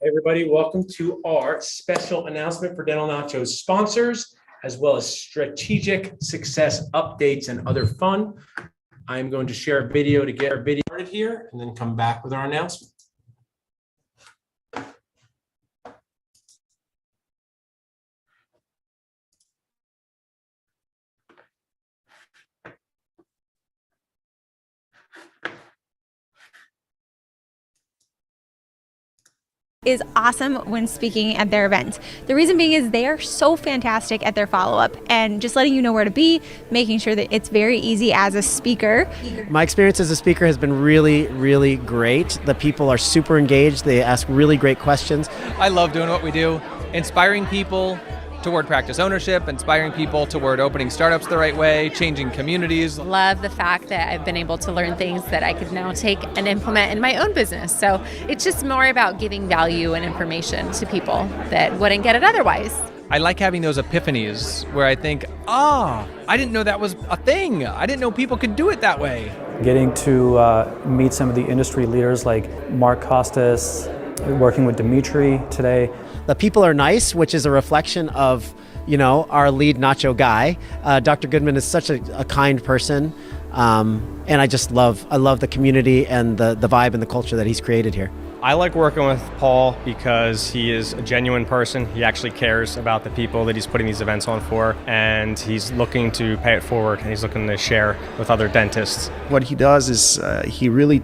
Hey everybody, welcome to our special announcement for Dental Nachos sponsors, as well as strategic success updates and other fun. I'm going to share a video to get our video started here and then come back with our announcement. Is awesome when speaking at their events. The reason being is they are so fantastic at their follow-up and just letting you know where to be, making sure that it's very easy as a speaker. My experience as a speaker has been really great. The people are super engaged. They ask really great questions. I love doing what we do, inspiring people toward practice ownership, inspiring people toward opening startups the right way, changing communities. Love the fact that I've been able to learn things that I could now take and implement in my own business. So it's just more about giving value and information to people that wouldn't get it otherwise. I like having those epiphanies where I think, I didn't know that was a thing. I didn't know people could do it that way. Getting to meet some of the industry leaders like Mark Costas, working with Dimitri today. The people are nice, which is a reflection of, our lead nacho guy. Dr. Goodman is such a kind person. And I love the community and the vibe and the culture that he's created here. I like working with Paul because he is a genuine person. He actually cares about the people that he's putting these events on for, and he's looking to pay it forward, and he's looking to share with other dentists. What he does is he really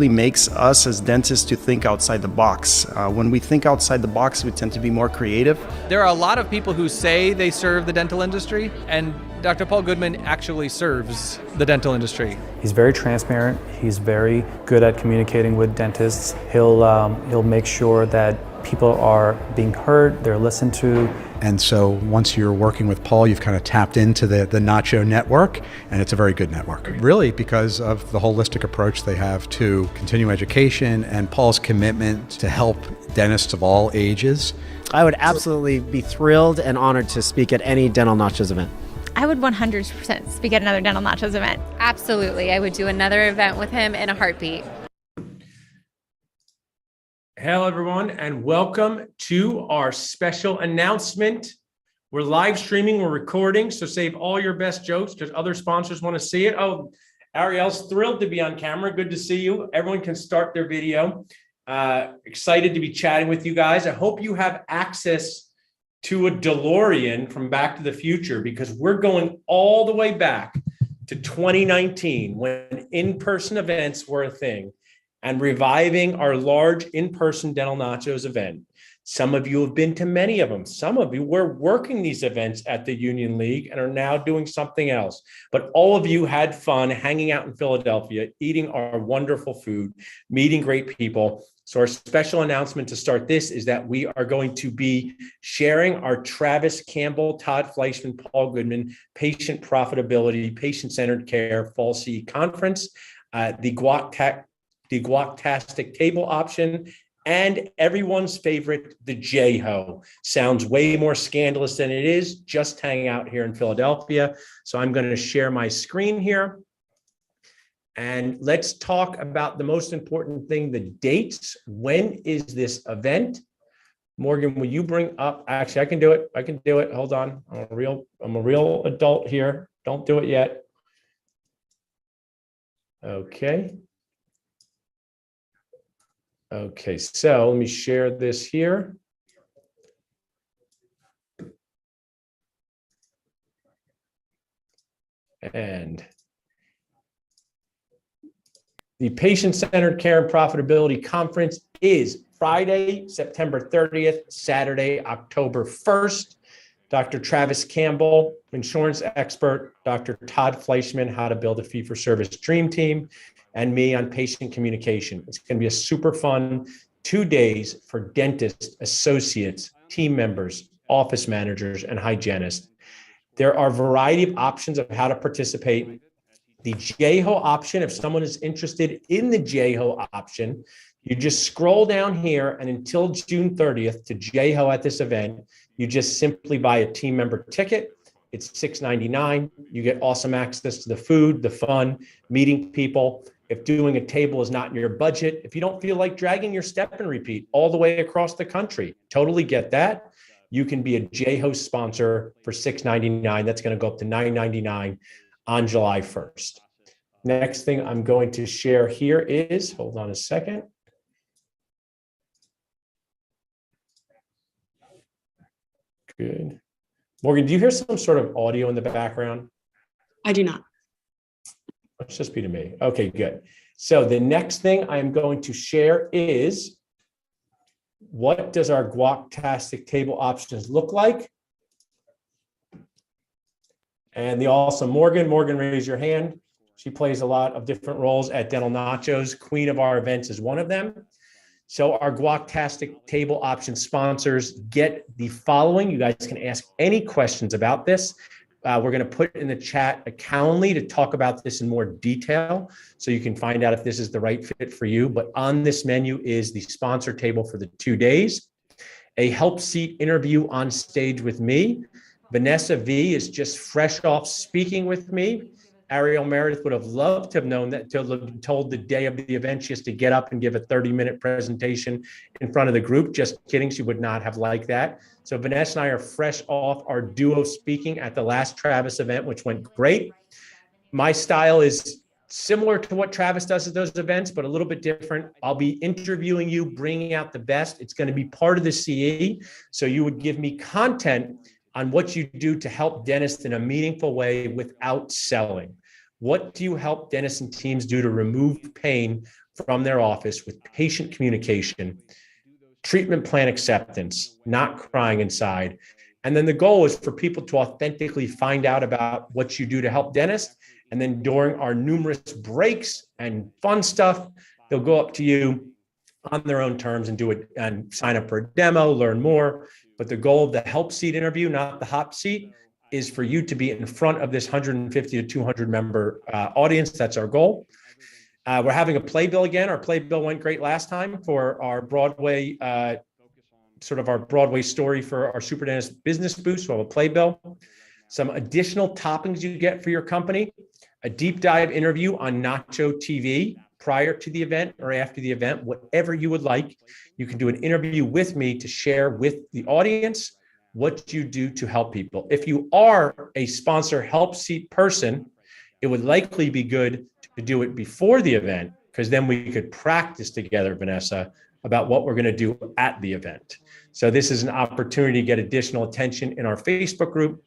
makes us as dentists to think outside the box. When we think outside the box, we tend to be more creative. There are a lot of people who say they serve the dental industry, and Dr. Paul Goodman actually serves the dental industry. He's very transparent. He's very good at communicating with dentists. He'll make sure that people are being heard, they're listened to. And so once you're working with Paul, you've kind of tapped into the Nacho network, and it's a very good network. Really, because of the holistic approach they have to continuing education and Paul's commitment to help dentists of all ages. I would absolutely be thrilled and honored to speak at any Dental Nachos event. I would 100% speak at another Dental Nachos event. Absolutely. I would do another event with him in a heartbeat. Hello, everyone, and welcome to our special announcement. We're live streaming, we're recording, so save all your best jokes because other sponsors want to see it. Oh, Ariel's thrilled to be on camera. Good to see you. Everyone can start their video. Excited to be chatting with you guys. I hope you have access to a DeLorean from Back to the Future because we're going all the way back to 2019 when in-person events were a thing, and reviving our large in-person Dental Nachos event. Some of you have been to many of them. Some of you were working these events at the Union League and are now doing something else. But all of you had fun hanging out in Philadelphia, eating our wonderful food, meeting great people. So our special announcement to start this is that we are going to be sharing our Travis Campbell, Todd Fleischman, Paul Goodman, Patient Profitability, Patient-Centered Care Fall C Conference, the Guac-tastic table option, and everyone's favorite, the J-Ho. Sounds way more scandalous than it is, just hang out here in Philadelphia. So I'm going to share my screen here. And let's talk about the most important thing, the dates. When is this event? Morgan, will you bring up, actually, I can do it. Hold on. I'm a real adult here. Don't do it yet. Okay. Okay, so let me share this here. And the Patient-Centered Care and Profitability Conference is Friday, September 30th, Saturday, October 1st. Dr. Travis Campbell, insurance expert, Dr. Todd Fleischman, how to build a fee-for-service dream team, and me on patient communication. It's going to be a super fun 2 days for dentists, associates, team members, office managers, and hygienists. There are a variety of options of how to participate. The J-Ho option, if someone is interested in the J-Ho option, you just scroll down here, and until June 30th to J-Ho at this event, you just simply buy a team member ticket. It's $6.99. You get awesome access to the food, the fun, meeting people. If doing a table is not in your budget, if you don't feel like dragging your step and repeat all the way across the country, totally get that. You can be a J-Host sponsor for $6.99. That's going to go up to $9.99 on July 1st. Next thing I'm going to share here is, hold on a second. Good. Morgan, do you hear some sort of audio in the background? I do not. Let's just be to me. Okay, good. So the next thing I'm going to share is, what does our guac-tastic table options look like? And the awesome Morgan, raise your hand. She plays a lot of different roles at Dental Nachos. Queen of our events is one of them. So our guac-tastic table option sponsors get the following. You guys can ask any questions about this. We're going to put in the chat a Calendly to talk about this in more detail, so you can find out if this is the right fit for you. But on this menu is the sponsor table for the 2 days, a help seat interview on stage with me. Vanessa V is just fresh off speaking with me. Ariel Meredith would have loved to have known that, to have been told the day of the event she has to get up and give a 30-minute presentation in front of the group. Just kidding, she would not have liked that. So Vanessa and I are fresh off our duo speaking at the last Travis event, which went great. My style is similar to what Travis does at those events, but a little bit different. I'll be interviewing you, bringing out the best. It's going to be part of the CE. So you would give me content on what you do to help dentists in a meaningful way without selling. What do you help dentists and teams do to remove pain from their office with patient communication, treatment plan acceptance, not crying inside? And then the goal is for people to authentically find out about what you do to help dentists. And then during our numerous breaks and fun stuff, they'll go up to you on their own terms and do it and sign up for a demo, learn more. But the goal of the help seat interview, not the hop seat, is for you to be in front of this 150 to 200 member audience. That's our goal. We're having a playbill again. Our playbill went great last time for our Broadway, sort of our Broadway story for our Super Dentist Business Boost. So we'll have a playbill. Some additional toppings you get for your company, a deep dive interview on Nacho TV prior to the event or after the event, whatever you would like. You can do an interview with me to share with the audience what you do to help people. If you are a sponsor help seat person, it would likely be good to do it before the event, because then we could practice together, Vanessa, about what we're going to do at the event. So this is an opportunity to get additional attention in our Facebook group.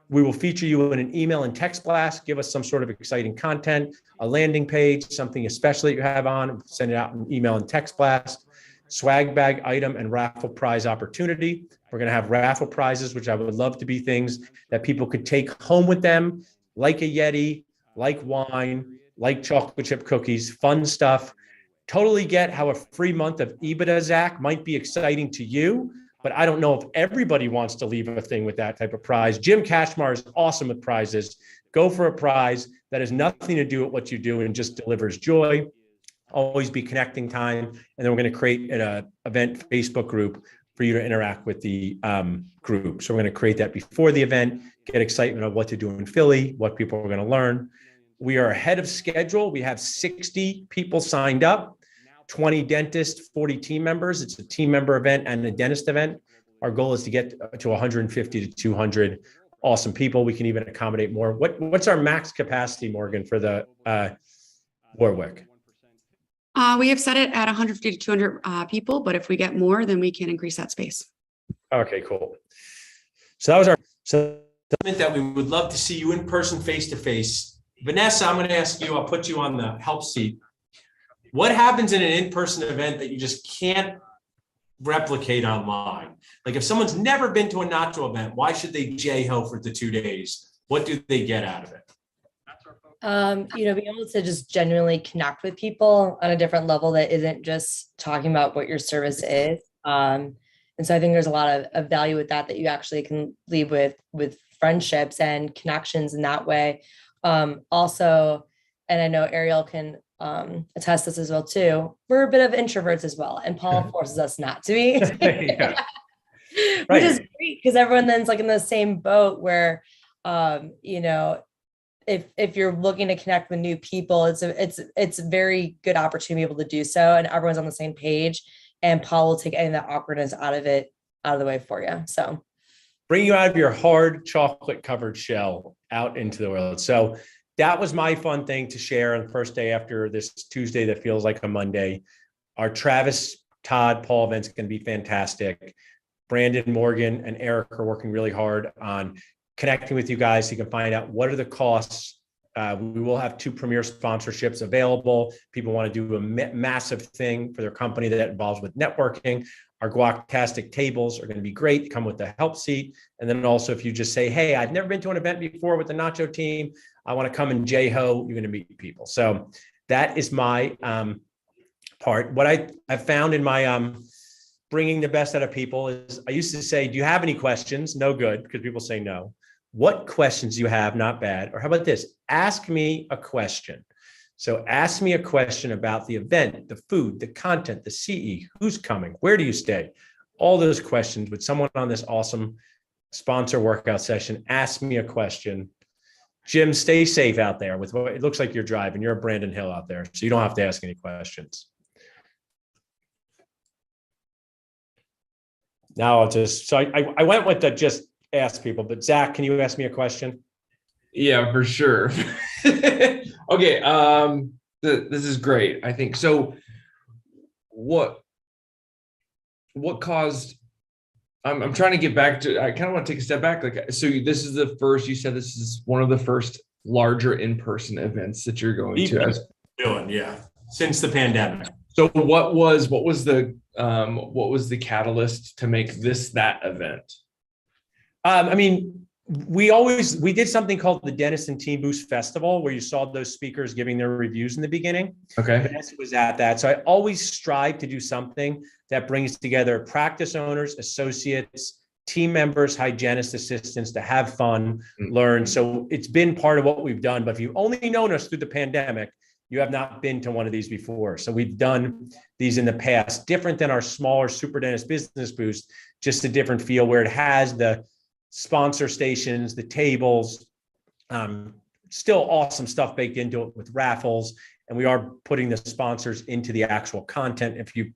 We will feature you in an email and text blast. Give us some sort of exciting content, a landing page, something especial that you have on, send it out in email and text blast. Swag bag item and raffle prize opportunity. We're going to have raffle prizes, which I would love to be things that people could take home with them, like a Yeti, like wine, like chocolate chip cookies, fun stuff. Totally get how a free month of EBITDA, Zach, might be exciting to you, but I don't know if everybody wants to leave a thing with that type of prize. Jim Kashmar is awesome with prizes. Go for a prize that has nothing to do with what you do and just delivers joy. Always be connecting time. And then we're going to create an event Facebook group for you to interact with the group. So we're going to create that before the event, get excitement of what to do in Philly, what people are going to learn. We are ahead of schedule. We have 60 people signed up, 20 dentists, 40 team members. It's a team member event and a dentist event. Our goal is to get to 150 to 200 awesome people. We can even accommodate more. What's our max capacity, Morgan, for the Warwick? We have set it at 150 to 200 people, but if we get more, then we can increase that space. Okay, cool. So that was our statement that we would love to see you in person, face to face. Vanessa, I'm going to ask you, I'll put you on the help seat. What happens in an in-person event that you just can't replicate online? Like if someone's never been to a Nacho event, why should they J-Ho for the 2 days? What do they get out of it? Being able to just genuinely connect with people on a different level that isn't just talking about what your service is. And so I think there's a lot of value with that you actually can leave with friendships and connections in that way. Also, and I know Ariel can attest this as well too, we're a bit of introverts as well. And Paul forces us not to be, Yeah. Which is great because everyone then's like in the same boat where, if you're looking to connect with new people, it's a very good opportunity to be able to do so, and everyone's on the same page. And Paul will take any of that awkwardness out of the way for you. So bring you out of your hard chocolate covered shell out into the world. So that was my fun thing to share on the first day after this Tuesday that feels like a Monday. Our Travis, Todd, Paul event's going to be fantastic. Brandon, Morgan, and Eric are working really hard on connecting with you guys so you can find out what are the costs. We will have 2 premier sponsorships available. People want to do a massive thing for their company that involves with networking. Our guac-tastic tables are going to be great. Come with the help seat. And then also if you just say, hey, I've never been to an event before with the Nacho team, I want to come and J-Ho, you're going to meet people. So that is my part. What I've found in my bringing the best out of people is I used to say, do you have any questions? No good, because people say no. What questions do you have? Not bad. Or how about this? Ask me a question. So ask me a question about the event, the food, the content, the CE, who's coming, where do you stay? All those questions with someone on this awesome sponsor workout session. Ask me a question. Jim, stay safe out there with what it looks like you're driving. You're a Brandon Hill out there, so you don't have to ask any questions. Now I went with the just ask people, but Zach, can you ask me a question? Yeah, for sure. Okay. This is great. I think so. What caused, I'm trying to get back to, I kind of want to take a step back. Like, so this is the first, you said this is one of the first larger in-person events that you're going to. Doing, yeah. Since the pandemic. So what was the catalyst to make this that event? I mean, we did something called the Dentist and Team Boost Festival, where you saw those speakers giving their reviews in the beginning. Okay. Vanessa was at that. So I always strive to do something that brings together practice owners, associates, team members, hygienist assistants to have fun, learn. So it's been part of what we've done. But if you've only known us through the pandemic, you have not been to one of these before. So we've done these in the past, different than our smaller Super Dentist Business Boost, just a different feel where it has the sponsor stations, the tables, still awesome stuff baked into it with raffles. And we are putting the sponsors into the actual content if you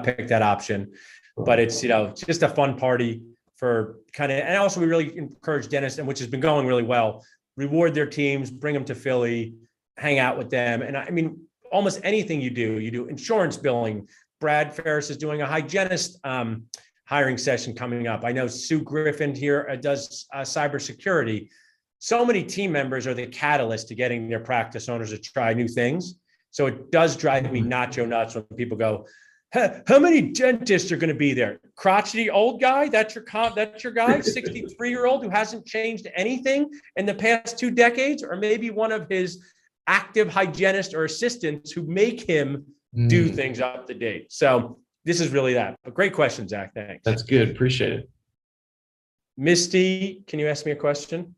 pick that option. But it's, just a fun party for and also we really encourage dentists, and which has been going really well, reward their teams, bring them to Philly, hang out with them. And I mean, almost anything you do insurance billing. Brad Ferris is doing a hygienist hiring session coming up. I know Sue Griffin here does cybersecurity. So many team members are the catalyst to getting their practice owners to try new things. So it does drive me nacho nuts when people go, how many dentists are going to be there? Crotchety old guy? That's your guy? 63-year-old who hasn't changed anything in the past 2 decades? Or maybe one of his active hygienists or assistants who make him do things up to date. So this is really that. But great question, Zach. Thanks. That's good. Appreciate it. Misty, can you ask me a question?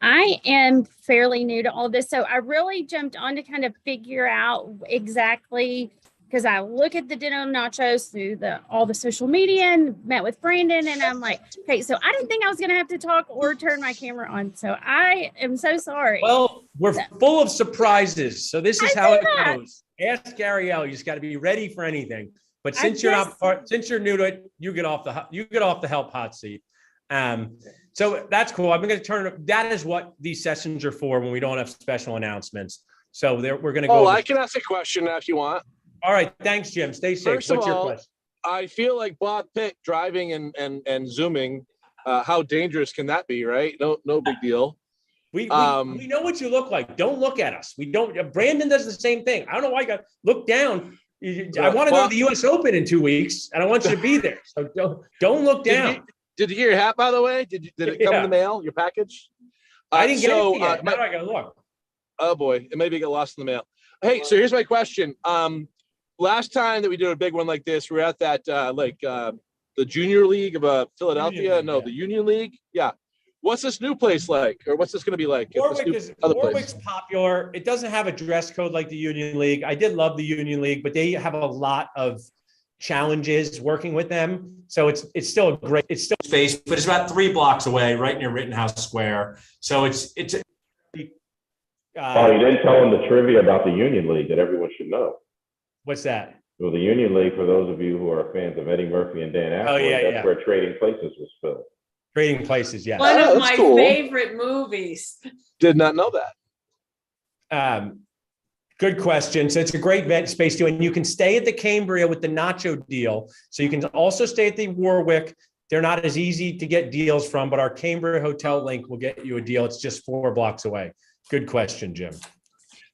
I am fairly new to all this, so I really jumped on to kind of figure out exactly, because I look at the Dental Nachos through all the social media and met with Brandon, and I'm like, okay, so I didn't think I was going to have to talk or turn my camera on, so I am so sorry. Well, we're full of surprises, so this is how it goes. Ask Ariel. You just got to be ready for anything. But since you're new to it, you get off the help hot seat. So that's cool. I'm going to turn it. That is what these sessions are for when we don't have special announcements. So we're going to go. Oh, I can ask a question now if you want. All right. Thanks, Jim. Stay safe. What's your question? I feel like Bob Pitt driving and zooming. How dangerous can that be? Right? No big deal. We know what you look like. Don't look at us. We don't. Brandon does the same thing. I don't know why you got look down. I want to go to the U.S. Open in 2 weeks, and I want you to be there. So don't look down. Did you get your hat, by the way? Did it come in the mail? Your package? I didn't get it yet. Now I gotta look. Oh boy, it maybe got lost in the mail. Hey, so here's my question. Last time that we did a big one like this, we were at that the Junior League of Philadelphia. The Union League. Yeah. What's this new place like, or what's this going to be like? Warwick's popular. It doesn't have a dress code like the Union League. I did love the Union League, but they have a lot of challenges working with them. So it's still a great, it's still space, but it's about 3 blocks away, right near Rittenhouse Square. So it's oh, you didn't tell them the trivia about the Union League that everyone should know. What's that? Well, the Union League, for those of you who are fans of Eddie Murphy and Dan Aykroyd, that's where Trading Places was filmed. Trading Places, yes. One of my favorite movies. Did not know that. Good question. So it's a great event space too. And you can stay at the Cambria with the Nacho deal. So you can also stay at the Warwick. They're not as easy to get deals from, but our Cambria hotel link will get you a deal. It's just 4 blocks away. Good question, Jim.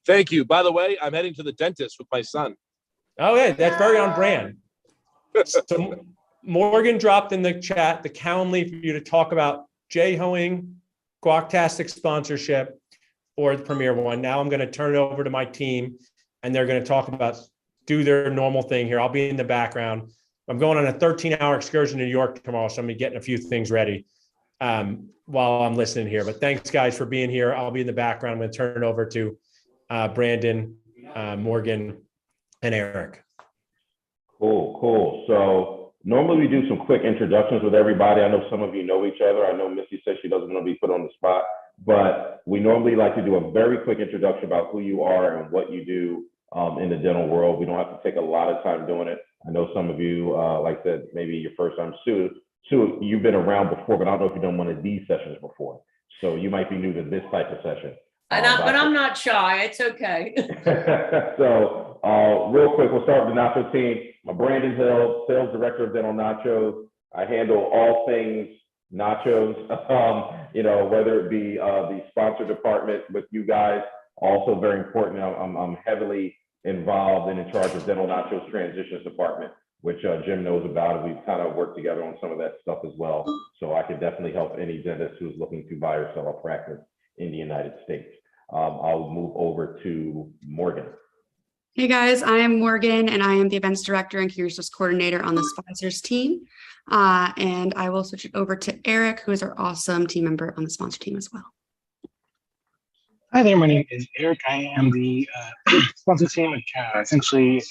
Thank you. By the way, I'm heading to the dentist with my son. Oh, yeah, that's very on brand. So Morgan dropped in the chat the Calendly for you to talk about J-Hoing, Guactastic sponsorship, or the Premier one. Now I'm going to turn it over to my team, and they're going to talk about, do their normal thing here. I'll be in the background. I'm going on a 13-hour excursion to New York tomorrow, so I'm going to be getting a few things ready while I'm listening here. But thanks, guys, for being here. I'll be in the background. I'm going to turn it over to Brandon, Morgan, and Eric. Cool. So normally we do some quick introductions with everybody. I know some of you know each other. I know Misty says she doesn't want to be put on the spot, but we normally like to do a very quick introduction about who you are and what you do in the dental world. We don't have to take a lot of time doing it. I know some of you, like I said, maybe your first time. Sue, you've been around before, but I don't know if you've done one of these sessions before. So you might be new to this type of session. But I'm not shy. It's okay. So real quick, we'll start with the Nacho team. I'm Brandon Hill, Sales Director of Dental Nachos. I handle all things nachos, whether it be the sponsor department with you guys. Also very important, I'm heavily involved and in charge of Dental Nachos Transitions Department, which Jim knows about. We've kind of worked together on some of that stuff as well. So I can definitely help any dentist who's looking to buy or sell a practice in the United States. I'll move over to Morgan. Hey guys, I am Morgan and I am the events director and communications coordinator on the sponsors team. And I will switch it over to Eric, who is our awesome team member on the sponsor team as well. Hi there, my name is Eric. I am the sponsor team, essentially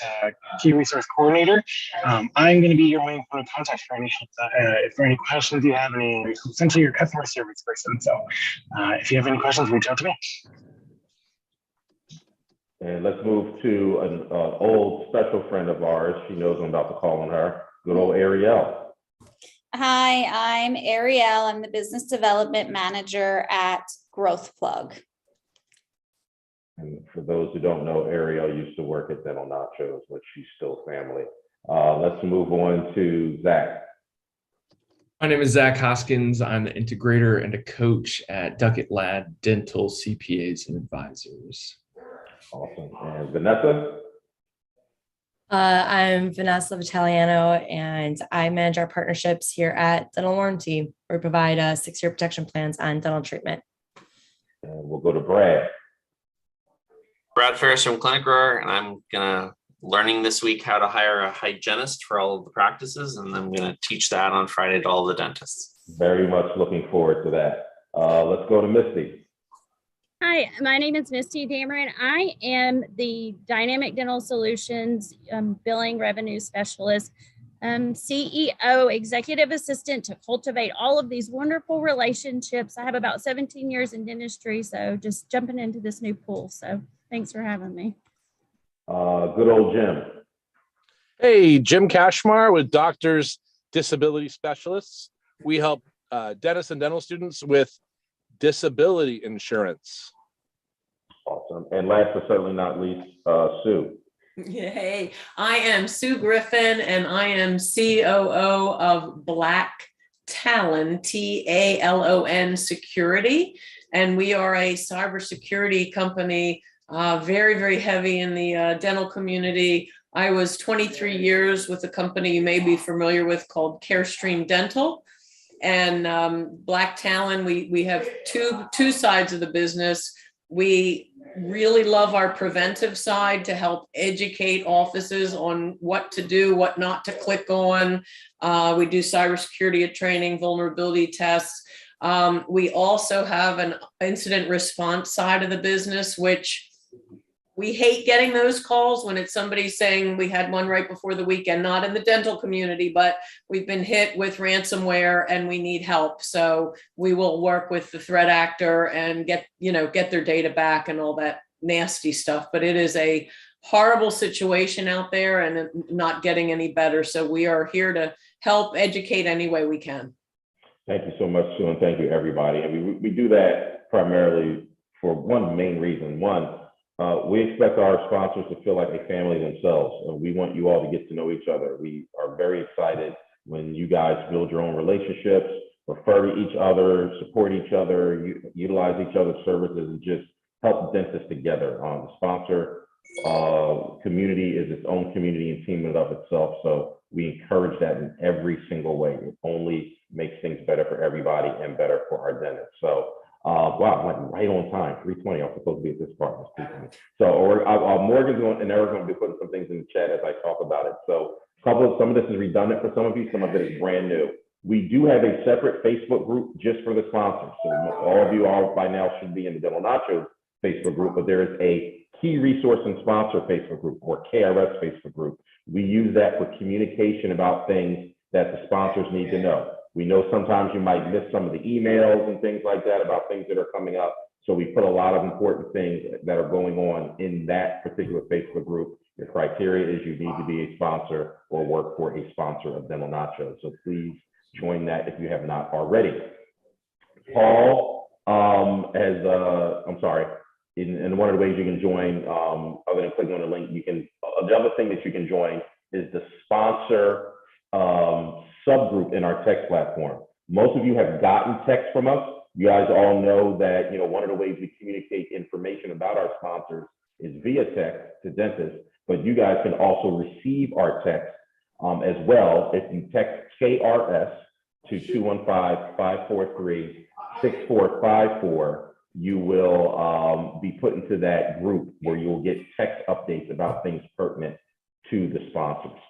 key resource coordinator. I'm going to be your main point of contact for any questions you have, essentially your customer service person. So if you have any questions, reach out to me. And let's move to an old special friend of ours. She knows I'm about to call on her. Good old Ariel. Hi, I'm Ariel. I'm the business development manager at Growth Plug. And for those who don't know, Ariel used to work at Dental Nachos, but she's still family. Let's move on to Zach. My name is Zach Hoskins. I'm an integrator and a coach at Duckett Lad Dental CPAs and Advisors. Awesome. And Vanessa? I'm Vanessa Vitaliano, and I manage our partnerships here at Dental Warranty. We provide 6-year protection plans on dental treatment. And we'll go to Brad. Brad Ferris from Clinic Grower, and I'm learning this week how to hire a hygienist for all of the practices, and I'm gonna teach that on Friday to all the dentists. Very much looking forward to that. Let's go to Misty. Hi, my name is Misty Dameron. I am the Dynamic Dental Solutions Billing Revenue Specialist, CEO, Executive Assistant to cultivate all of these wonderful relationships. I have about 17 years in dentistry, so just jumping into this new pool. So thanks for having me. Good old Jim. Hey, Jim Kashmar with Doctors Disability Specialists. We help dentists and dental students with disability insurance. Awesome. And last but certainly not least, Sue. Hey, I am Sue Griffin and I am COO of Black Talon, TALON Security. And we are a cybersecurity company, very, very heavy in the dental community. I was 23 years with a company you may be familiar with called Carestream Dental. And Black Talon, we have two sides of the business. We really love our preventive side to help educate offices on what to do, what not to click on. We do cybersecurity training, vulnerability tests. We also have an incident response side of the business, which we hate getting those calls when it's somebody saying, we had one right before the weekend, not in the dental community, but we've been hit with ransomware and we need help. So we will work with the threat actor and get their data back and all that nasty stuff. But it is a horrible situation out there and not getting any better. So we are here to help educate any way we can. Thank you so much, Sue, and thank you, everybody. And we do that primarily for one main reason. One, we expect our sponsors to feel like a family themselves, and we want you all to get to know each other. We are very excited when you guys build your own relationships, refer to each other, support each other, utilize each other's services, and just help dentists together. The sponsor community is its own community and team in and of itself, so we encourage that in every single way. It only makes things better for everybody and better for our dentists. So, wow, I'm like right on time, 3:20. I'm supposed to be at this part. So, Morgan's and Eric's going to be putting some things in the chat as I talk about it. So, some of this is redundant for some of you, some of it is brand new. We do have a separate Facebook group just for the sponsors. So, all of you all by now should be in the Dental Nachos Facebook group, but there is a Key Resource and Sponsor Facebook group, or KRS Facebook group. We use that for communication about things that the sponsors need to know. We know sometimes you might miss some of the emails and things like that about things that are coming up. So we put a lot of important things that are going on in that particular Facebook group. Your criteria is you need to be a sponsor or work for a sponsor of Dental Nachos. So please join that if you have not already. Paul and one of the ways you can join, other than clicking on the link, you can, the other thing that you can join is the sponsor subgroup in our text platform. Most of you have gotten text from us. You guys all know that, one of the ways we communicate information about our sponsors is via text to dentists, but you guys can also receive our text as well. If you text KRS to 215-543-6454, you will be put into that group where you'll get text updates about things pertinent to the sponsors.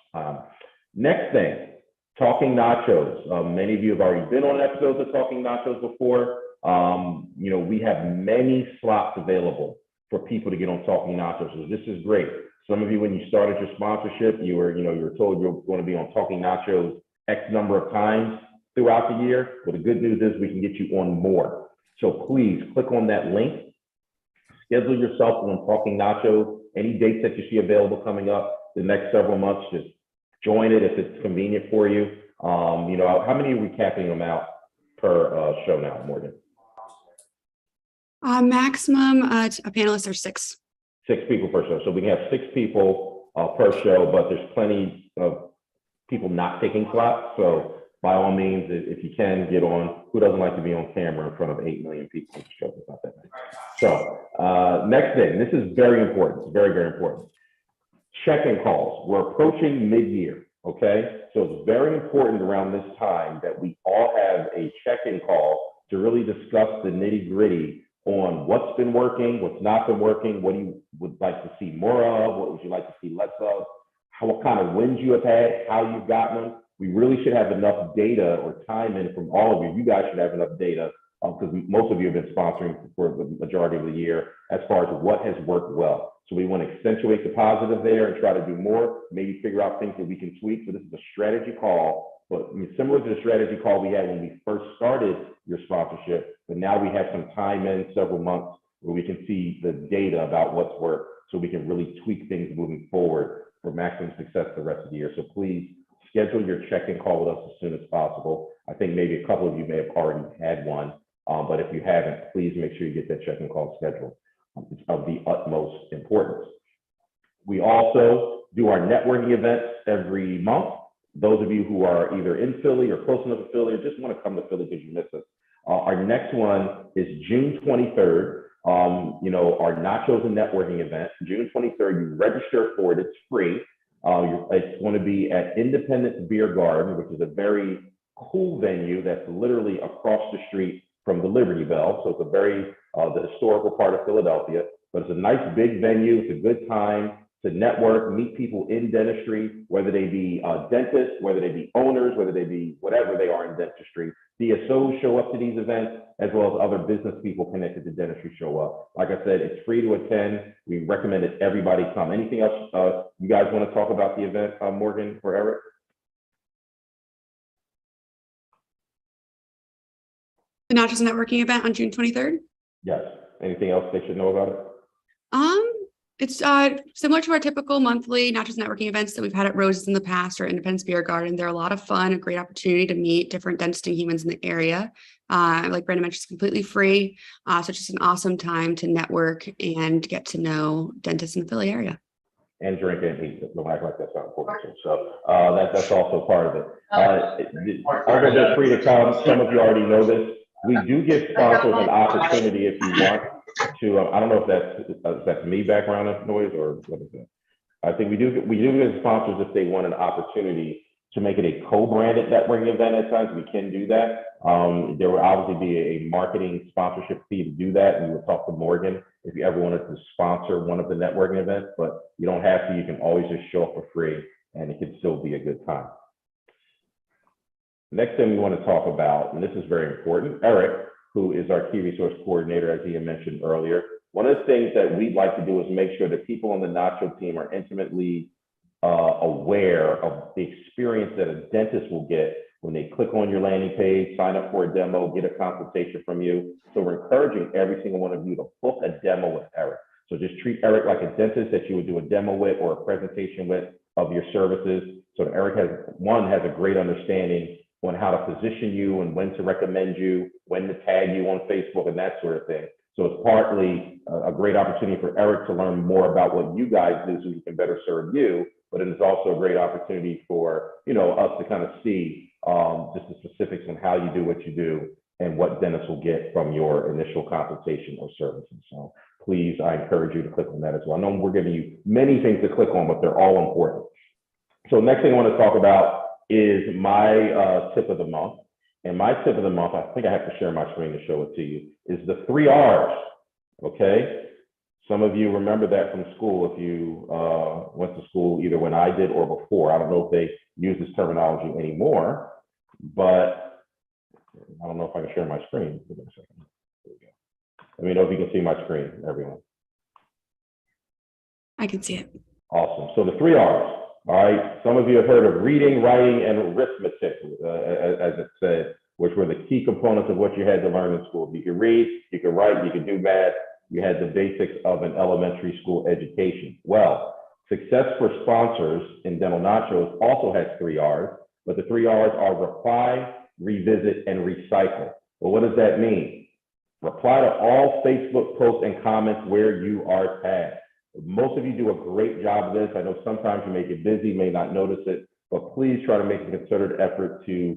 Next thing, Talking Nachos. Many of you have already been on episodes of Talking Nachos before. We have many slots available for people to get on Talking Nachos. So this is great. Some of you, when you started your sponsorship, you were told you're going to be on Talking Nachos X number of times throughout the year. Well, the good news is we can get you on more. So please click on that link, schedule yourself on Talking Nachos, any dates that you see available coming up the next several months, just join it if it's convenient for you. How many are we capping them out per show now, Morgan? Maximum panelists are 6. 6 people per show. So we can have 6 people per show, but there's plenty of people not taking slots. So by all means, if you can, get on. Who doesn't like to be on camera in front of 8 million people? It's not that many. So next thing, this is very important. It's very, very important. Check-in calls. We're approaching mid-year, okay? So it's very important around this time that we all have a check-in call to really discuss the nitty-gritty on what's been working, what's not been working, what you would like to see more of, what would you like to see less of, what kind of wins you have had, how you've gotten them. We really should have enough data or time in from all of you. You guys should have enough data because most of you have been sponsoring for the majority of the year as far as what has worked well. So we want to accentuate the positive there and try to do more, maybe figure out things that we can tweak. So this is a strategy call, but similar to the strategy call we had when we first started your sponsorship, but now we have some time in several months where we can see the data about what's worked so we can really tweak things moving forward for maximum success the rest of the year. So please schedule your check-in call with us as soon as possible. I think maybe a couple of you may have already had one, but if you haven't, please make sure you get that check-in call scheduled. It's of the utmost importance. We also do our networking events every month. Those of you who are either in Philly or close enough to Philly or just want to come to Philly because you missed us. Our next one is June 23rd. Our Nachos and Networking event, June 23rd. You register for it, it's free. It's going to be at Independence Beer Garden, which is a very cool venue that's literally across the street from the Liberty Bell. So it's a very, the historical part of Philadelphia, but it's a nice big venue. It's a good time. to network, meet people in dentistry, whether they be dentists, whether they be owners, whether they be whatever they are in dentistry. DSOs show up to these events, as well as other business people connected to dentistry show up. Like I said, it's free to attend. We recommend that everybody come. Anything else you guys want to talk about the event, Morgan or Eric? The Nachos networking event on June 23rd. Yes. Anything else they should know about it? It's similar to our typical monthly Nachos networking events that we've had at Roses in the past or Independence Beer Garden. They're a lot of fun, a great opportunity to meet different dentists and humans in the area. Like Brandon mentioned, it's completely free. So it's just an awesome time to network and get to know dentists in the Philly area. And drink and eat. Don't act like that's not important. So that's also part of it. Although they're free to come, some of you already know this. We do give sponsors an opportunity if you want to. I don't know if that's me background noise or what is that. I think we do give sponsors if they want an opportunity to make it a co-branded networking event at times. We can do that. There will obviously be a marketing sponsorship fee to do that, and we will talk to Morgan if you ever wanted to sponsor one of the networking events. But you don't have to. You can always just show up for free, and it can still be a good time. Next thing we want to talk about, and this is very important, Eric, who is our key resource coordinator, as he had mentioned earlier. One of the things that we'd like to do is make sure that people on the Nacho team are intimately aware of the experience that a dentist will get when they click on your landing page, sign up for a demo, get a consultation from you. So we're encouraging every single one of you to book a demo with Eric. So just treat Eric like a dentist that you would do a demo with or a presentation with of your services. So Eric has a great understanding on how to position you and when to recommend you, when to tag you on Facebook and that sort of thing. So it's partly a great opportunity for Eric to learn more about what you guys do so he can better serve you, but it is also a great opportunity for us to kind of see just the specifics on how you do what you do and what dentists will get from your initial consultation or services. So please, I encourage you to click on that as well. I know we're giving you many things to click on, but they're all important. So next thing I want to talk about is my tip of the month. And my tip of the month, I think I have to share my screen to show it to you, is the 3 R's, okay? Some of you remember that from school if you went to school either when I did or before. I don't know if they use this terminology anymore, but I don't know if I can share my screen. Give me a second. There we go. Let me know if you can see my screen, everyone. I can see it. Awesome. So the 3 R's. All right, some of you have heard of reading, writing, and arithmetic, as it said, which were the key components of what you had to learn in school. You could read, you could write, you could do math. You had the basics of an elementary school education. Well, success for sponsors in Dental Nachos also has 3 R's, but the 3 R's are reply, revisit, and recycle. Well, what does that mean? Reply to all Facebook posts and comments where you are tagged. Most of you do a great job of this. I know sometimes you may get busy, may not notice it, but please try to make a concerted effort to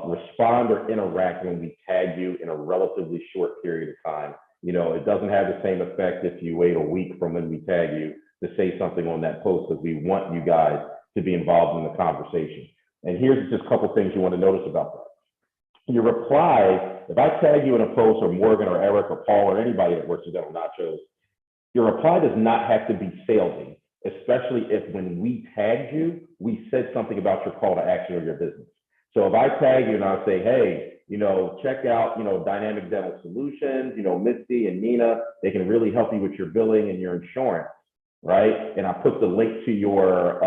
respond or interact when we tag you in a relatively short period of time. It doesn't have the same effect if you wait a week from when we tag you to say something on that post, because we want you guys to be involved in the conversation. And here's just a couple things you want to notice about that. Your reply, if I tag you in a post, or Morgan or Eric or Paul or anybody that works at Dental Nachos, your reply does not have to be salesy, especially if when we tagged you, we said something about your call to action or your business. So if I tag you and I say, hey, check out, Dynamic Dental Solutions, Misty and Nina, they can really help you with your billing and your insurance, right? And I put the link to your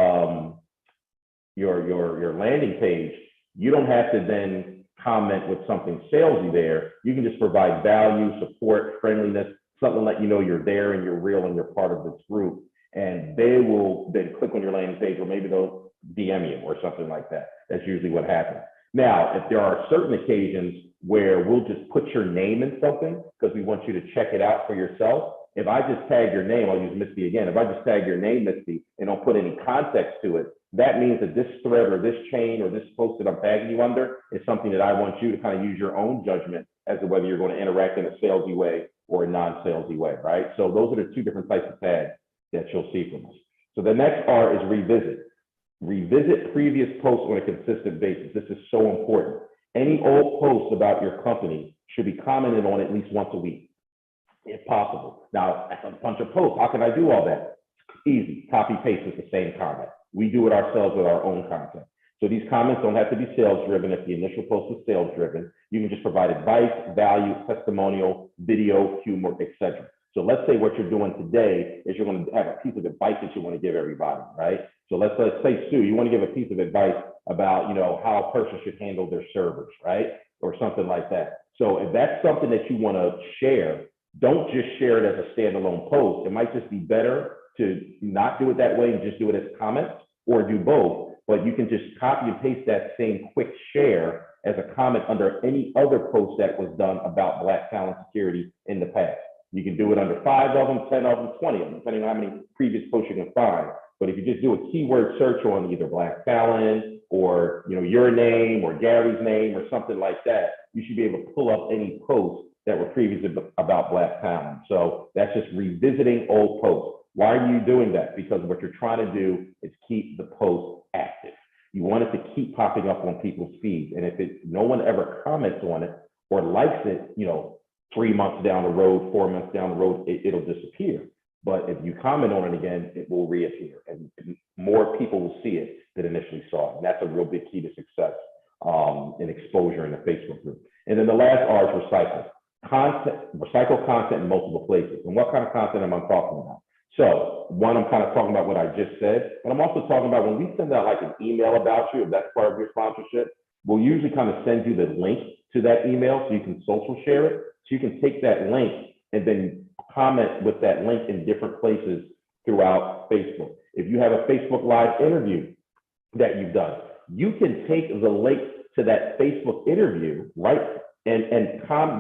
landing page. You don't have to then comment with something salesy there. You can just provide value, support, friendliness, something like you're there and you're real and you're part of this group, and they will then click on your landing page, or maybe they'll DM you or something like that. That's usually what happens. Now, if there are certain occasions where we'll just put your name in something because we want you to check it out for yourself. If I just tag your name, I'll use Misty again. If I just tag your name, Misty, and don't put any context to it, that means that this thread or this chain or this post that I'm tagging you under is something that I want you to kind of use your own judgment as to whether you're going to interact in a salesy way or a non-salesy way, right? So those are the 2 different types of tags that you'll see from us. So the next R is revisit. Revisit previous posts on a consistent basis. This is so important. Any old posts about your company should be commented on at least once a week, if possible. Now, that's a bunch of posts. How can I do all that? Easy. Copy paste is the same comment. We do it ourselves with our own content. So these comments don't have to be sales driven. If the initial post is sales driven, you can just provide advice, value, testimonial, video, humor, etc. So let's say what you're doing today is you're going to have a piece of advice that you want to give everybody, right? So let's say, Sue, you want to give a piece of advice about, how a person should handle their servers, right? Or something like that. So if that's something that you want to share, don't just share it as a standalone post. It might just be better to not do it that way and just do it as comments, or do both. But you can just copy and paste that same quick share as a comment under any other post that was done about Black Talon security in the past. You can do it under 5 of them, 10 of them, 20 of them, depending on how many previous posts you can find. But if you just do a keyword search on either Black Talon or your name or Gary's name or something like that, you should be able to pull up any posts that were previously about Black Talon. So that's just revisiting old posts. Why are you doing that? Because what you're trying to do is keep the post active. You want it to keep popping up on people's feeds. And if no one ever comments on it or likes it, 3 months down the road, 4 months down the road, it'll disappear. But if you comment on it again, it will reappear and more people will see it than initially saw it. And that's a real big key to success and exposure in the Facebook group. And then the last R is recycle. Recycle content in multiple places. And what kind of content am I talking about? So one, I'm kind of talking about what I just said, but I'm also talking about when we send out like an email about you, if that's part of your sponsorship, we'll usually kind of send you the link to that email so you can social share it. So you can take that link and then comment with that link in different places throughout Facebook. If you have a Facebook Live interview that you've done, you can take the link to that Facebook interview, right? And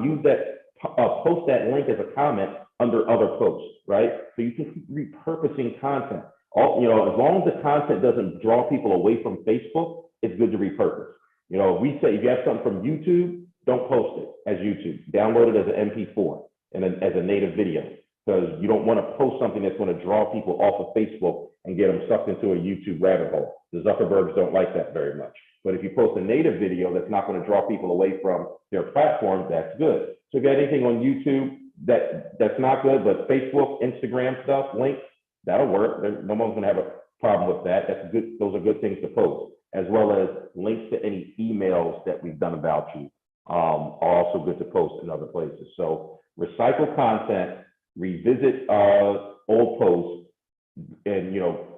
use that, post that link as a comment under other posts, right? So you can keep repurposing content. As long as the content doesn't draw people away from Facebook, it's good to repurpose. We say if you have something from YouTube, don't post it as YouTube. Download it as an MP4 and as a native video, because you don't want to post something that's going to draw people off of Facebook and get them sucked into a YouTube rabbit hole. The Zuckerbergs don't like that very much. But if you post a native video that's not going to draw people away from their platform, that's good. So if you have anything on YouTube that's not good, but Facebook, Instagram stuff, links, that'll work. No one's going to have a problem with that. That's good. Those are good things to post, as well as links to any emails that we've done about you are also good to post in other places. So recycle content, revisit old posts, and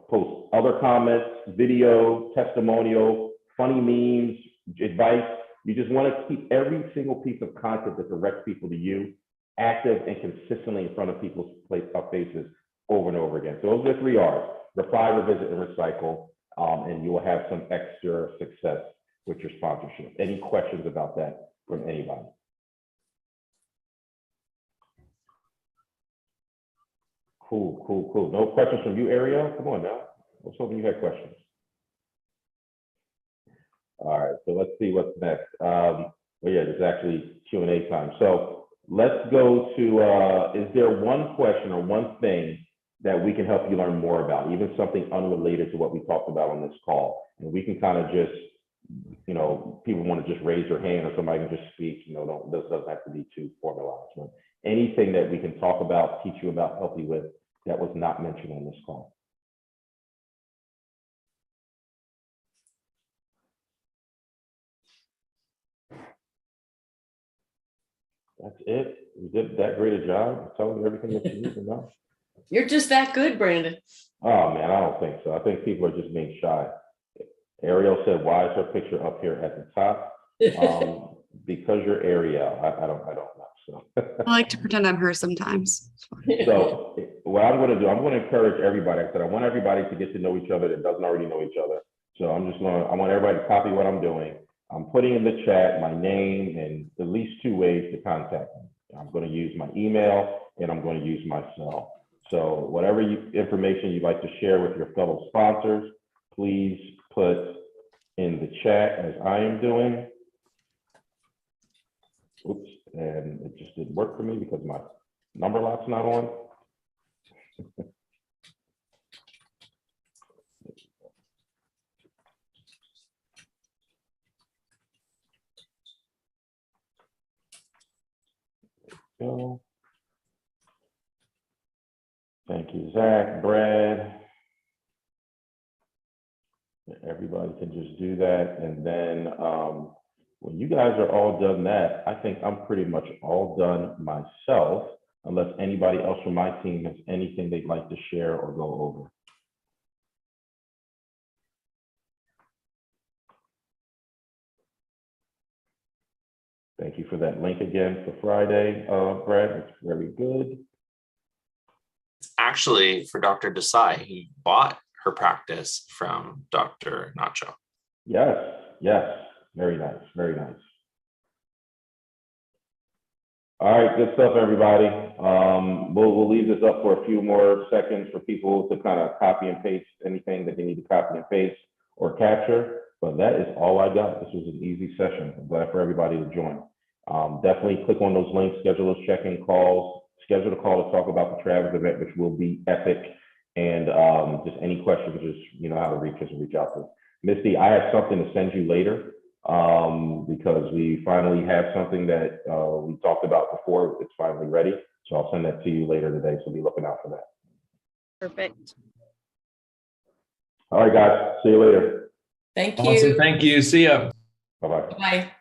post other comments, video, testimonial, funny memes, advice. You just want to keep every single piece of content that directs people to you active and consistently in front of people's faces over and over again. So those are the 3 R's: reply, revisit, and recycle. And you will have some extra success with your sponsorship. Any questions about that from anybody? Cool. No questions from you, Ariel? Come on now. I was hoping you had questions. All right, so let's see what's next. There's actually Q&A time. So let's go to, is there one question or one thing that we can help you learn more about, even something unrelated to what we talked about on this call? And we can kind of just, people want to just raise their hand or somebody can just speak, this doesn't have to be too formalized. But anything that we can talk about, teach you about, help you with that was not mentioned on this call. That's it. You did that great a job telling you everything that you need to know. You're just that good, Brandon. Oh man, I don't think so. I think people are just being shy. Ariel said, "Why is her picture up here at the top?" Because you're Ariel. I don't know. So I like to pretend I'm her sometimes. So what I'm going to do, I'm going to encourage everybody. I said I want everybody to get to know each other that doesn't already know each other. So I want everybody to copy what I'm doing. I'm putting in the chat my name and at least 2 ways to contact me. I'm going to use my email and I'm going to use my cell. So whatever information you'd like to share with your fellow sponsors, please put in the chat as I am doing. Oops, and it just didn't work for me because my number lock's not on. Thank you, Zach, Brad. Everybody can just do that. And then when you guys are all done that, I think I'm pretty much all done myself, unless anybody else from my team has anything they'd like to share or go over. Thank you for that link again for Friday, Brad. It's very good. Actually, for Dr. Desai, he bought her practice from Dr. Nacho. Yes, yes. Very nice, very nice. All right, good stuff, everybody. We'll leave this up for a few more seconds for people to kind of copy and paste anything that they need to copy and paste or capture. But that is all I got. This was an easy session. I'm glad for everybody to join. Definitely click on those links, schedule those check-in calls, schedule a call to talk about the Travis event, which will be epic. And just any questions, just you know how to reach us and reach out to us. Misty, I have something to send you later because we finally have something that we talked about before. It's finally ready. So I'll send that to you later today. So be looking out for that. Perfect. All right, guys. See you later. Thank you. Awesome. Thank you. See ya. Bye-bye. Bye.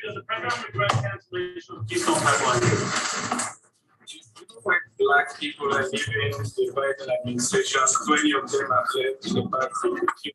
Does the president request cancellation of Keystone Pipeline? Black people are leaving the Biden administration, 20 of them have left the party.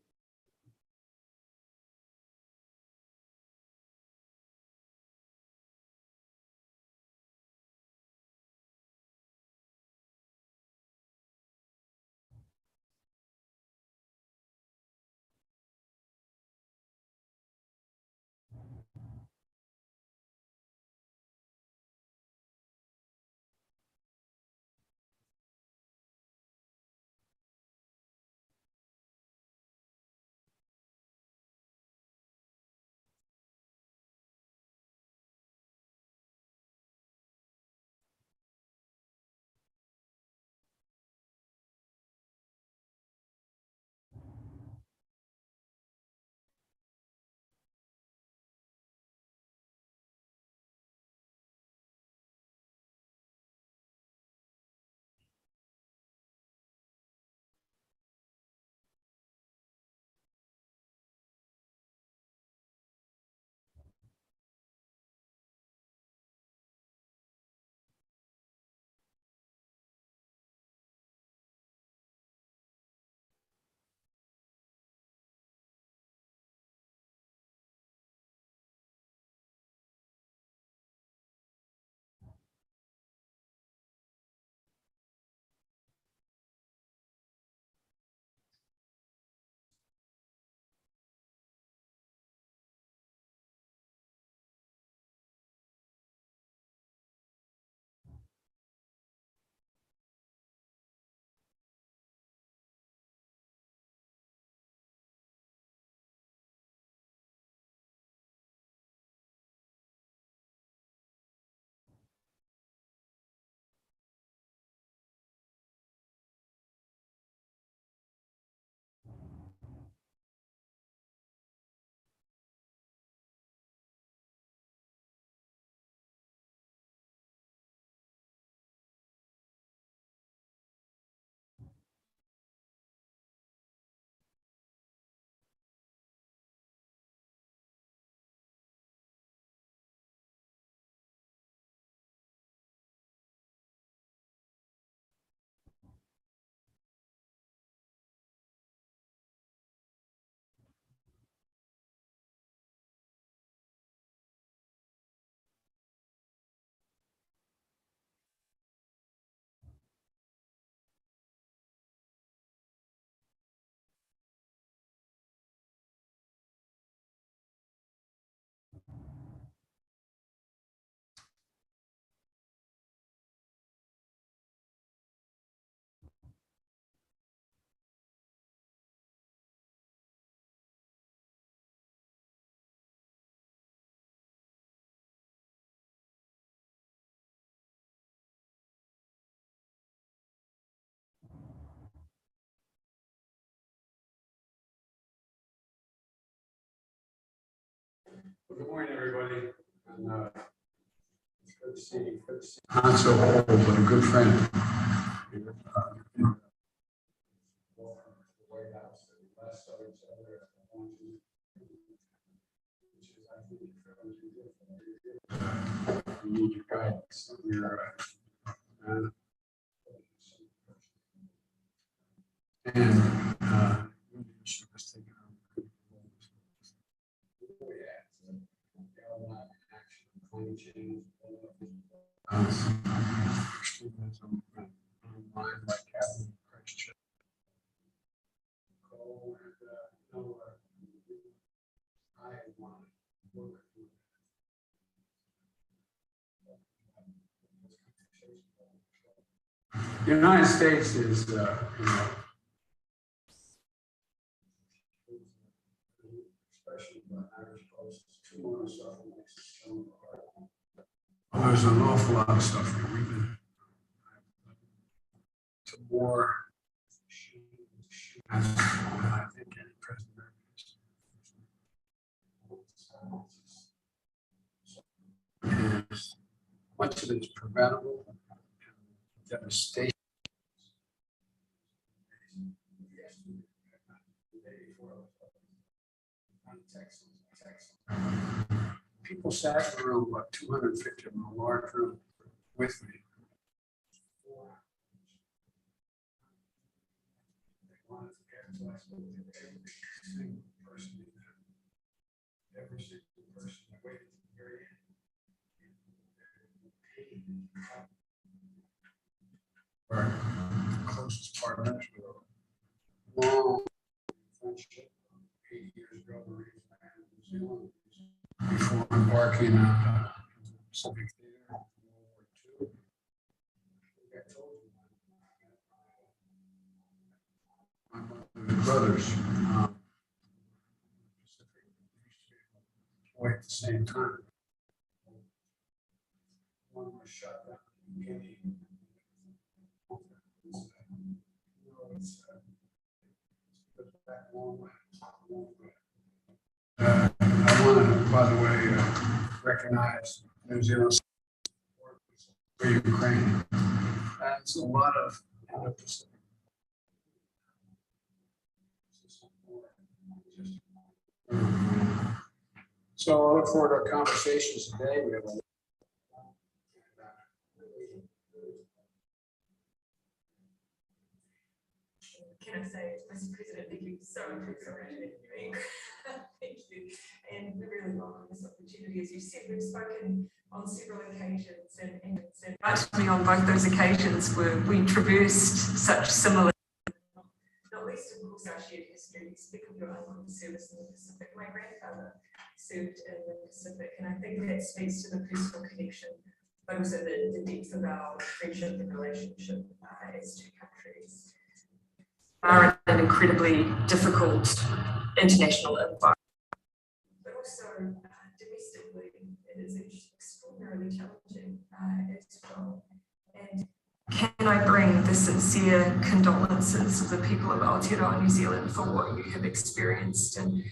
Good morning, everybody. And, it's good to see you. Good to see you. Not so old, but a good friend. Welcome to the White House. We last saw each other at the launching, which is, I think, fairly different. We need your guidance. And climate change, extremism, online like Catholic Christian. Coal and I want to work. The United States is, especially by Irish coast, too much suffering makes us strong. There's an awful lot of suffering. We've been to war. I think any president. Is much of it is preventable. Devastation. People sat in a room, about 250 of them, a large room with me. They wanted to get to us with every single person in there. Every single person that waited to the very end. Our closest partners were long friendship. 8 years ago, we were in New Zealand before embarking on Pacific Theater in World War II. I told you my mother's brothers deployed at the same time. One was shot down in Guinea. I want to, by the way, recognize New Zealand's support for Ukraine. That's a lot of Indo-Pacific. So I look forward to our conversations today. We have a Can I say, Mr. President, thank you so much for interviewing. Thank you. And we really welcome this opportunity. As you said, we've spoken on several occasions and much to me on both those occasions where we traversed such similar, not least of course our shared history. Speak of your own service in the Pacific. My grandfather served in the Pacific, and I think that speaks to the personal connection, but also the depth of our friendship and relationship as two countries. Are an incredibly difficult international environment, but also domestically it is extraordinarily challenging as well. And can I bring the sincere condolences of the people of Aotearoa, New Zealand, for what you have experienced in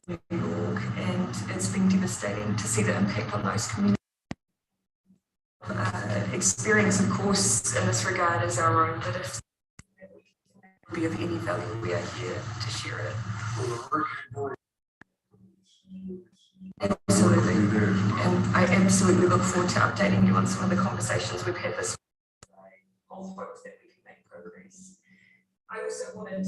New York, and it's been devastating to see the impact on those communities. Experience, of course, in this regard is our own, but if be of any value, we are here to share it. Absolutely. And I absolutely look forward to updating you on some of the conversations we've had this week. I hope that we can make progress. I also wanted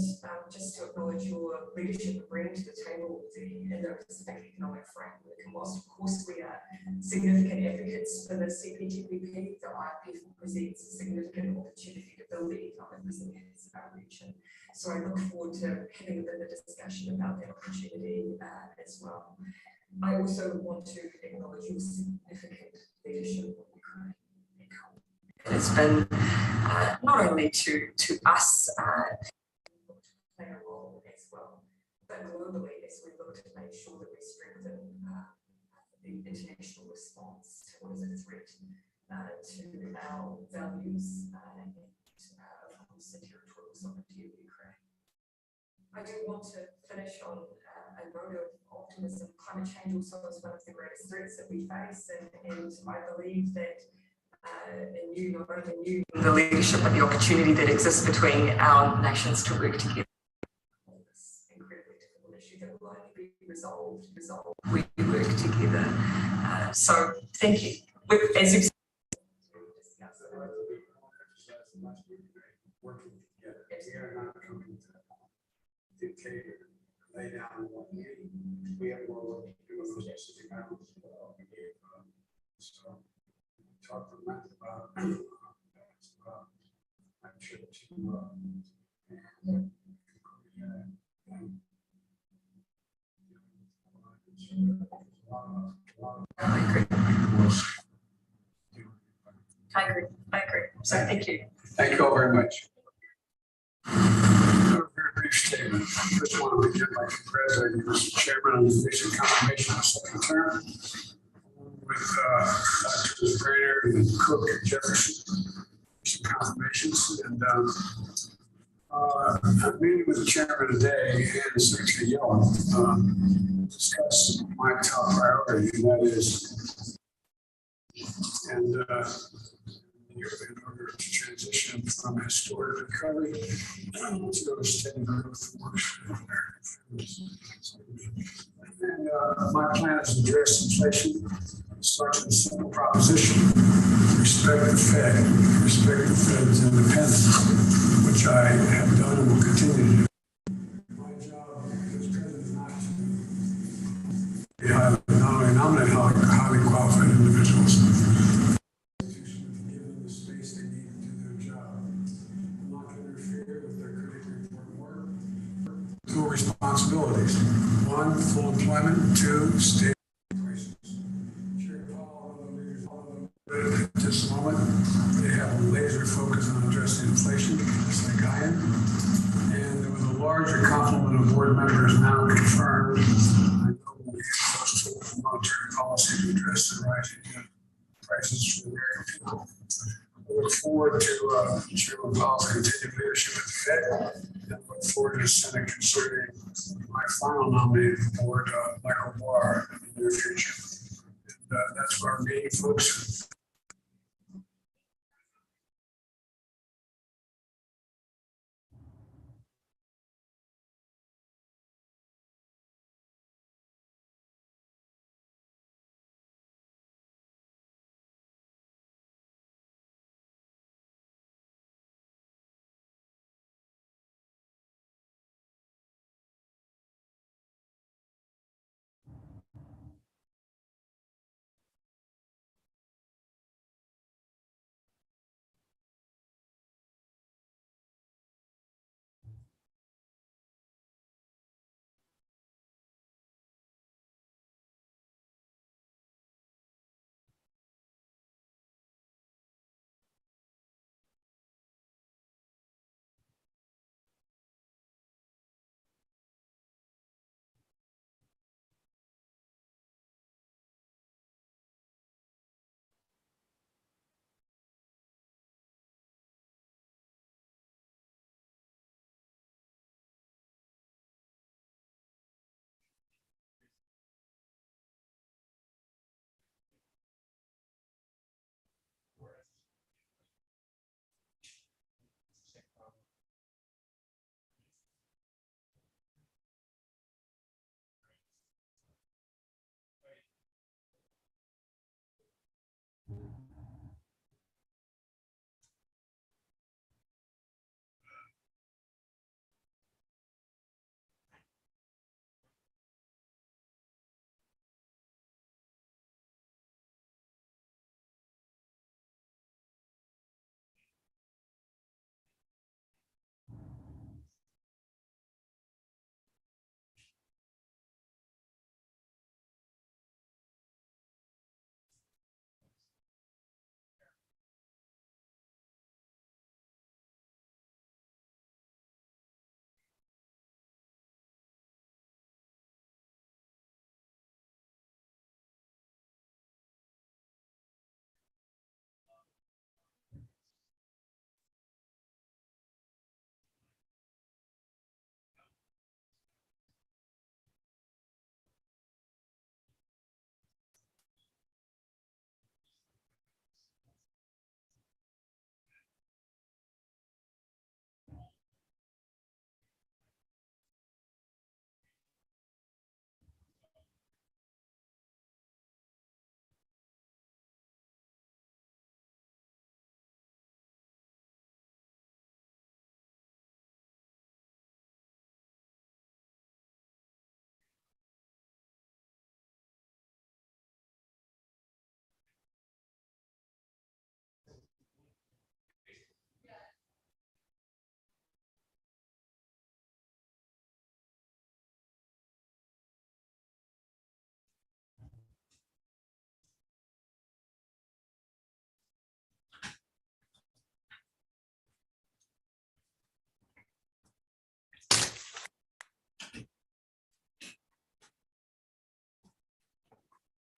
just to acknowledge your leadership of bringing to the table the Indo-Pacific Economic Framework. And whilst, of course, we are significant advocates for the CPTPP, the IPF presents a significant opportunity to build the economic resilience of our region. So I look forward to having a bit of a discussion about that opportunity as well. I also want to acknowledge your significant leadership of Ukraine. It's been not only to us play a role as well, but globally as we look to make sure that we strengthen the international response to what is a threat to our values and of course the territorial sovereignty of Ukraine. I do want to finish on a note of optimism. Climate change also is one of the greatest threats that we face, and I believe that the leadership and the opportunity that exists between our nations to work together on this incredibly difficult issue that will only be resolved when we work together. So thank you. As you've working together. We are not coming to dictate or lay down what we have more work to do in those specific islands. I agree. So thank you. Thank you all very much. A very brief statement. First one, we begin by congratulating Mr. Chairman on his recent confirmation of second term with Dr. Grader and Cook and Jefferson. Some confirmations and I'm meeting with the chairman today and Secretary Yellen discuss my top priority, and that is in order to transition from historic recovery to a steady growth works for American. And my plan is to address inflation. It starts with a simple proposition: respect the Fed's independence, which I have done and will continue to do. My job as president is not to nominate highly qualified individuals. Give them the space they need to do their job. I'm not going to interfere with their critically important work. Two responsibilities: one, full employment; two, stable prices. At this moment, they have a laser focus on addressing inflation, just like I am. And with a larger complement of board members now confirmed, I know we'll be close to a monetary policy to address the rising prices for the American people. I look forward to Chairman Powell's continued leadership at the Fed, and look forward to the Senate considering my final nominee for the board, Michael Barr, in the near future. And that's where I'm meeting, folks.